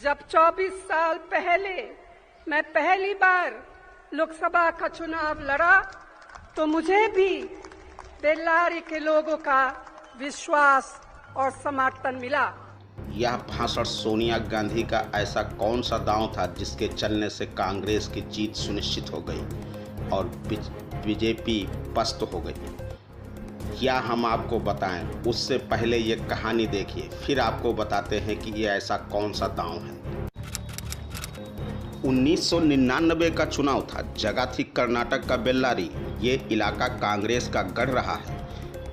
जब 24 साल पहले मैं पहली बार लोकसभा का चुनाव लड़ा तो मुझे भी बेल्लारी के लोगों का विश्वास और समर्थन मिला। यह भाषण सोनिया गांधी का ऐसा कौन सा दांव था जिसके चलने से कांग्रेस की जीत सुनिश्चित हो गई और बीजेपी पस्त हो गई, क्या हम आपको बताएं? उससे पहले ये कहानी देखिए, फिर आपको बताते हैं कि ये ऐसा कौन सा दांव है। 1999 का चुनाव था। जगह थी कर्नाटक का बेल्लारी। ये इलाका कांग्रेस का गढ़ रहा है।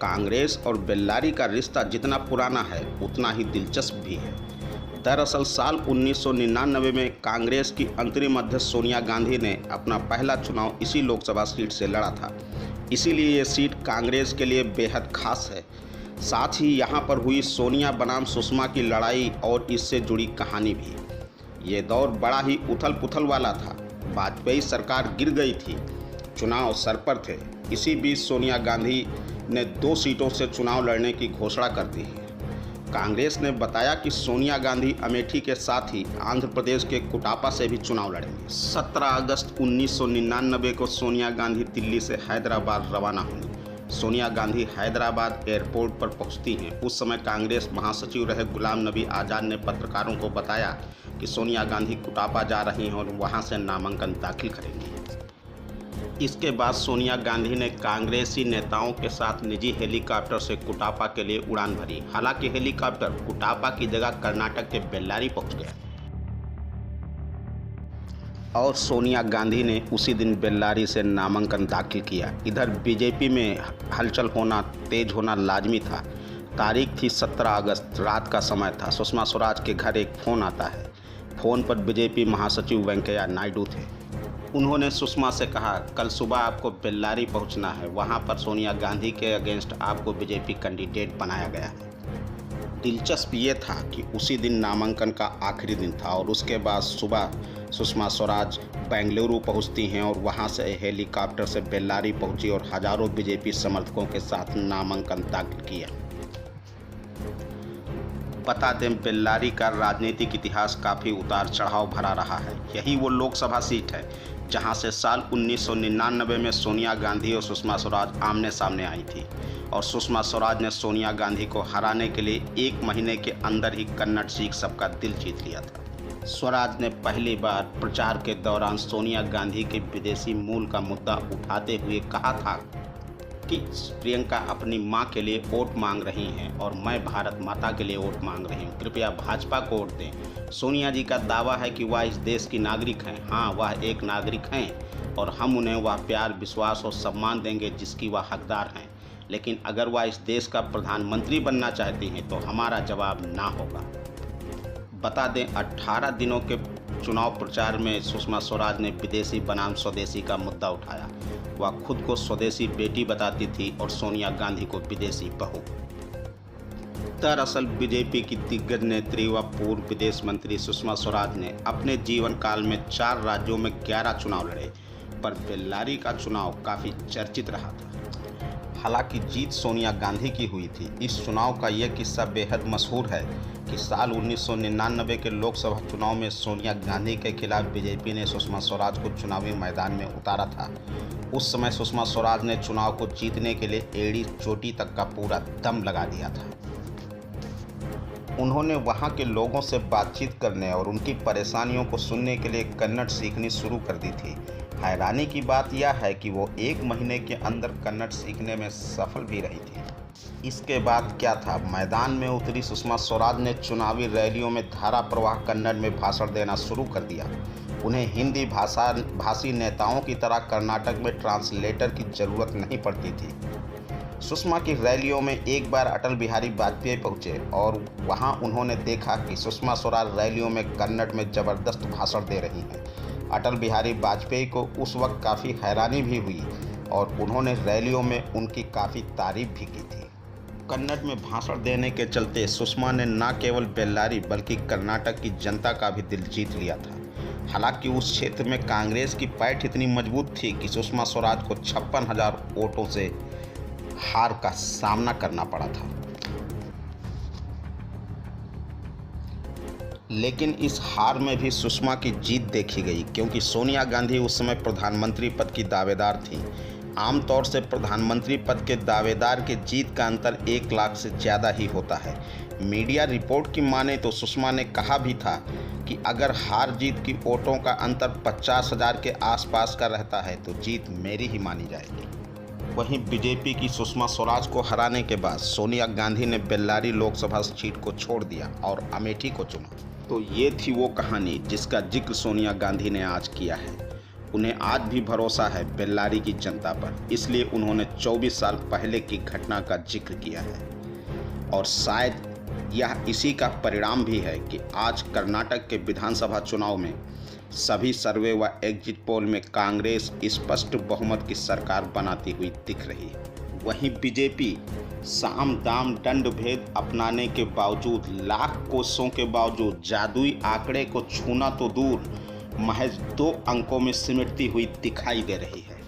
कांग्रेस और बेल्लारी का रिश्ता जितना पुराना है उतना ही दिलचस्प भी है। दरअसल साल 1999 में कांग्रेस की अंतरिम अध्यक्ष सोनिया गांधी ने अपना पहला चुनाव इसी लोकसभा सीट से लड़ा था। इसीलिए ये सीट कांग्रेस के लिए बेहद खास है। साथ ही यहाँ पर हुई सोनिया बनाम सुषमा की लड़ाई और इससे जुड़ी कहानी भी। ये दौर बड़ा ही उथल पुथल वाला था। वाजपेयी सरकार गिर गई थी, चुनाव सर पर थे। इसी बीच सोनिया गांधी ने 2 सीटों से चुनाव लड़ने की घोषणा कर दी है। कांग्रेस ने बताया कि सोनिया गांधी अमेठी के साथ ही आंध्र प्रदेश के कुटापा से भी चुनाव लड़ेंगे। 17 अगस्त 1999 को सोनिया गांधी दिल्ली से हैदराबाद रवाना हुई। सोनिया गांधी हैदराबाद एयरपोर्ट पर पहुंचती हैं। उस समय कांग्रेस महासचिव रहे गुलाम नबी आज़ाद ने पत्रकारों को बताया कि सोनिया गांधी कुटापा जा रही हैं और वहां से नामांकन दाखिल करेंगी। इसके बाद सोनिया गांधी ने कांग्रेसी नेताओं के साथ निजी हेलीकॉप्टर से कुटापा के लिए उड़ान भरी। हालांकि हेलीकॉप्टर कुटापा की जगह कर्नाटक के बेल्लारी पहुंच गया और सोनिया गांधी ने उसी दिन बेल्लारी से नामांकन दाखिल किया। इधर बीजेपी में हलचल होना, तेज होना लाजमी था। तारीख थी 17 अगस्त, रात का समय था। सुषमा स्वराज के घर एक फ़ोन आता है। फ़ोन पर बीजेपी महासचिव वेंकैया नायडू थे। उन्होंने सुषमा से कहा, कल सुबह आपको बेल्लारी पहुंचना है। वहां पर सोनिया गांधी के अगेंस्ट आपको बीजेपी कैंडिडेट बनाया गया है। दिलचस्प ये था कि उसी दिन नामांकन का आखिरी दिन था और उसके बाद सुबह सुषमा स्वराज बेंगलुरु पहुंचती हैं और वहां से हेलीकॉप्टर से बेल्लारी पहुंची और हजारों बीजेपी समर्थकों के साथ नामांकन दाखिल किया। बता दें, बेल्लारी का राजनीतिक इतिहास काफ़ी उतार चढ़ाव भरा रहा है। यही वो लोकसभा सीट है जहां से साल 1999 में सोनिया गांधी और सुषमा स्वराज आमने सामने आई थी और सुषमा स्वराज ने सोनिया गांधी को हराने के लिए 1 महीने के अंदर ही कन्नड़ सीख सबका दिल जीत लिया था। स्वराज ने पहली बार प्रचार के दौरान सोनिया गांधी के विदेशी मूल का मुद्दा उठाते हुए कहा था कि प्रियंका अपनी मां के लिए वोट मांग रही हैं और मैं भारत माता के लिए वोट मांग रही हूं, कृपया भाजपा को वोट दें। सोनिया जी का दावा है कि वह इस देश की नागरिक हैं। हाँ, वह एक नागरिक हैं और हम उन्हें वह प्यार, विश्वास और सम्मान देंगे जिसकी वह हकदार हैं। लेकिन अगर वह इस देश का प्रधानमंत्री बनना चाहती हैं तो हमारा जवाब ना होगा। बता दें, 18 दिनों के चुनाव प्रचार में सुषमा स्वराज ने विदेशी बनाम स्वदेशी का मुद्दा उठाया। वह खुद को स्वदेशी बेटी बताती थी और सोनिया गांधी को विदेशी बहू। दरअसल बीजेपी की दिग्गज नेत्री व पूर्व विदेश मंत्री सुषमा स्वराज ने अपने जीवन काल में 4 राज्यों में 11 चुनाव लड़े, पर बेल्लारी का चुनाव काफ़ी चर्चित रहा था। हालांकि जीत सोनिया गांधी की हुई थी। इस चुनाव का यह किस्सा बेहद मशहूर है कि साल 1999 के लोकसभा चुनाव में सोनिया गांधी के खिलाफ बीजेपी ने सुषमा स्वराज को चुनावी मैदान में उतारा था। उस समय सुषमा स्वराज ने चुनाव को जीतने के लिए एड़ी चोटी तक का पूरा दम लगा दिया था। उन्होंने वहां के लोगों से बातचीत करने और उनकी परेशानियों को सुनने के लिए कन्नड़ सीखनी शुरू कर दी थी। हैरानी की बात यह है कि वो 1 महीने के अंदर कन्नड़ सीखने में सफल भी रही थी। इसके बाद क्या था, मैदान में उतरी सुषमा स्वराज ने चुनावी रैलियों में धारा प्रवाह कन्नड़ में भाषण देना शुरू कर दिया। उन्हें हिंदी भाषी नेताओं की तरह कर्नाटक में ट्रांसलेटर की जरूरत नहीं पड़ती थी। सुषमा की रैलियों में एक बार अटल बिहारी वाजपेयी पहुंचे और वहां उन्होंने देखा कि सुषमा स्वराज रैलियों में कन्नड़ में ज़बरदस्त भाषण दे रही हैं। अटल बिहारी वाजपेयी को उस वक्त काफ़ी हैरानी भी हुई और उन्होंने रैलियों में उनकी काफ़ी तारीफ भी की थी। कन्नड़ में भाषण देने के चलते सुषमा ने न केवल बेल्लारी बल्कि कर्नाटक की जनता का भी दिल जीत लिया था। हालांकि उस क्षेत्र में कांग्रेस की पैठ इतनी मजबूत थी कि सुषमा स्वराज को 56,000 वोटों से हार का सामना करना पड़ा था। लेकिन इस हार में भी सुषमा की जीत देखी गई, क्योंकि सोनिया गांधी उस समय प्रधानमंत्री पद की दावेदार थीं। आमतौर से प्रधानमंत्री पद के दावेदार के जीत का अंतर 1 लाख से ज़्यादा ही होता है। मीडिया रिपोर्ट की माने तो सुषमा ने कहा भी था कि अगर हार जीत की वोटों का अंतर 50,000 के आसपास का रहता है तो जीत मेरी ही मानी जाएगी। वहीं बीजेपी की सुषमा स्वराज को हराने के बाद सोनिया गांधी ने बेल्लारी लोकसभा सीट को छोड़ दिया और अमेठी को चुना। तो ये थी वो कहानी जिसका जिक्र सोनिया गांधी ने आज किया है। उन्हें आज भी भरोसा है बेल्लारी की जनता पर, इसलिए उन्होंने 24 साल पहले की घटना का जिक्र किया है। और शायद यह इसी का परिणाम भी है कि आज कर्नाटक के विधानसभा चुनाव में सभी सर्वे व एग्जिट पोल में कांग्रेस स्पष्ट बहुमत की सरकार बनाती हुई दिख रही है। वहीं बीजेपी साम दाम दंड भेद अपनाने के बावजूद, लाख कोशिशों के बावजूद जादुई आंकड़े को छूना तो दूर, महज 2 अंकों में सिमटती हुई दिखाई दे रही है।